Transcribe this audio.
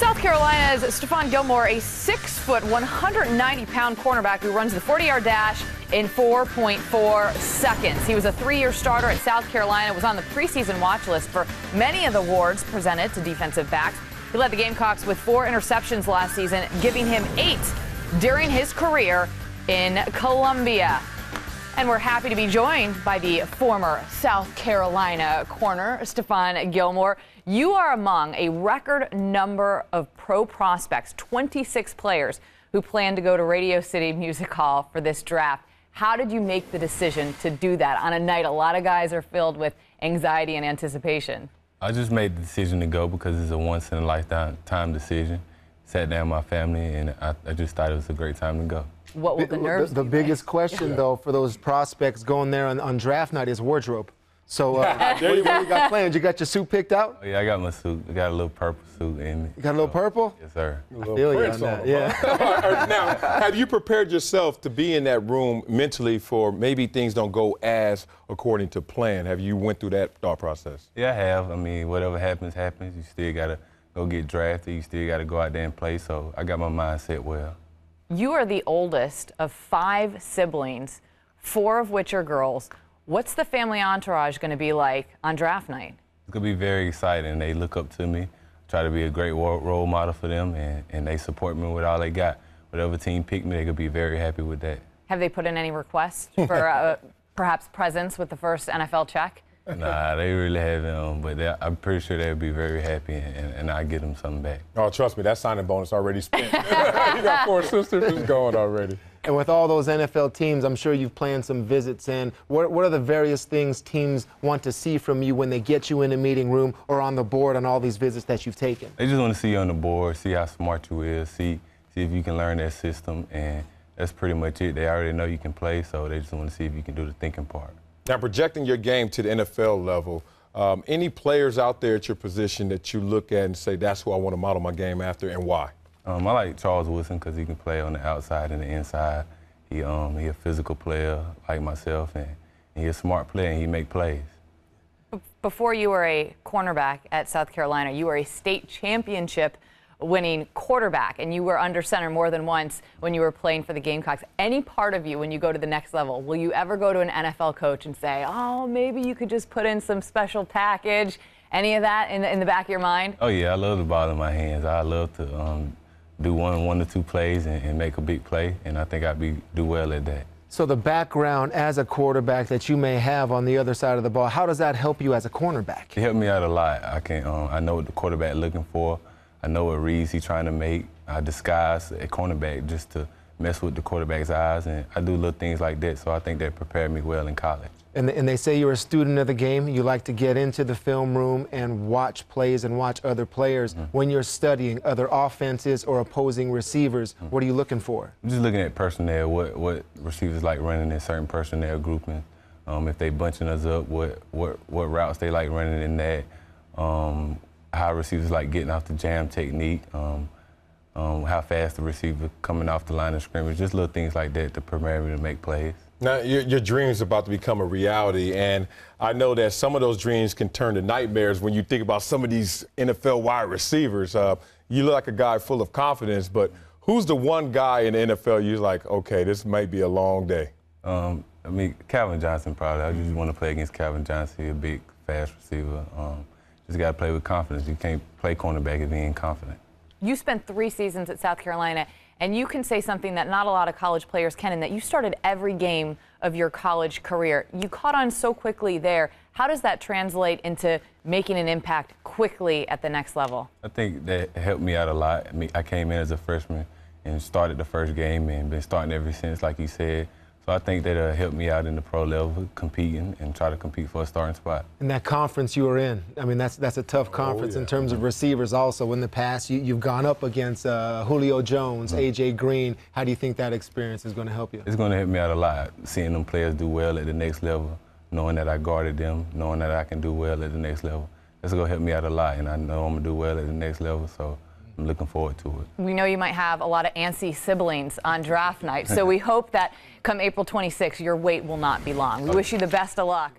South Carolina's Stephon Gilmore, a 6-foot, 190-pound cornerback who runs the 40-yard dash in 4.4 seconds. He was a 3-year starter at South Carolina, was on the preseason watch list for many of the awards presented to defensive backs. He led the Gamecocks with 4 interceptions last season, giving him 8 during his career in Columbia. And we're happy to be joined by the former South Carolina corner, Stephon Gilmore. You are among a record number of pro prospects, 26 players, who plan to go to Radio City Music Hall for this draft. How did you make the decision to do that on a night a lot of guys are filled with anxiety and anticipation? I just made the decision to go because it's a once-in-a-lifetime decision. Sat down with my family, and I just thought it was a great time to go. What will the nerves The biggest question, though, for those prospects going there on draft night is wardrobe. So what do you got planned? You got your suit picked out? Oh, yeah, I got my suit. I got a little purple suit in me. You got a little purple? Yes, sir. I feel you on that, yeah. Now, have you prepared yourself to be in that room mentally for maybe things don't go as according to plan? Have you went through that thought process? Yeah, I have. I mean, whatever happens, happens. You still got to go get drafted. You still got to go out there and play. So I got my mindset well. You are the oldest of 5 siblings, 4 of which are girls. What's the family entourage going to be like on draft night? It's going to be very exciting. They look up to me, try to be a great role model for them, and they support me with all they got. Whatever team picked me, they could be very happy with that. Have they put in any requests for perhaps presents with the first NFL check? Nah, they really haven't, but I'm pretty sure they'll be very happy, and I'll get them something back. Oh, trust me, that signing bonus already spent. You got 4 sisters, it's going already. And with all those NFL teams, I'm sure you've planned some visits. And what are the various things teams want to see from you when they get you in a meeting room or on the board on all these visits that you've taken? They just want to see you on the board, see how smart you is, see if you can learn their system, and that's pretty much it. They already know you can play, so they just want to see if you can do the thinking part. Now, projecting your game to the NFL level, any players out there at your position that you look at and say, that's who I want to model my game after, and why? I like Charles Woodson because he can play on the outside and the inside. He a physical player like myself, and he's a smart player, and he make plays. Before you were a cornerback at South Carolina, you were a state championship winning quarterback, and you were under center more than once when you were playing for the Gamecocks. Any part of you, when you go to the next level, will you ever go to an NFL coach and say, oh, maybe you could just put in some special package? Any of that in the back of your mind? Oh, yeah, I love the ball in my hands. I love to do one or two plays and make a big play, and I think I'd do well at that. So the background as a quarterback that you may have on the other side of the ball, how does that help you as a cornerback? It helped me out a lot. I know what the quarterback looking for. I know what reads he's trying to make. I disguise a cornerback just to mess with the quarterback's eyes, and I do little things like that, so I think that prepared me well in college. And they say you're a student of the game. You like to get into the film room and watch plays and watch other players. When you're studying other offenses or opposing receivers, what are you looking for? I'm just looking at personnel, what receivers like running in certain personnel grouping. If they bunching us up, what routes they like running in that. How receivers like getting off the jam technique, how fast the receiver coming off the line of scrimmage, just little things like that to prepare me to make plays. Now, your dream's about to become a reality, and I know that some of those dreams can turn to nightmares when you think about some of these NFL wide receivers. You look like a guy full of confidence, but who's the one guy in the NFL you're like, okay, this might be a long day? I mean, Calvin Johnson probably. I just want to play against Calvin Johnson. He's a big, fast receiver. Just got to play with confidence. You can't play cornerback if you ain't confident. You spent 3 seasons at South Carolina, and you can say something that not a lot of college players can, in that you started every game of your college career. You caught on so quickly there. How does that translate into making an impact quickly at the next level? I think that helped me out a lot. I came in as a freshman and started the first game and been starting ever since, like you said. So I think that helped me out in the pro level, competing and try to compete for a starting spot. And that conference you were in, I mean, that's a tough conference in terms of receivers also. In the past, you've gone up against Julio Jones, A.J. Green. How do you think that experience is going to help you? It's going to help me out a lot, seeing them players do well at the next level, knowing that I guarded them, knowing that I can do well at the next level. It's going to help me out a lot, and I know I'm going to do well at the next level. So I'm looking forward to it. We know you might have a lot of antsy siblings on draft night, so we hope that come April 26th, your wait will not be long. We wish you the best of luck.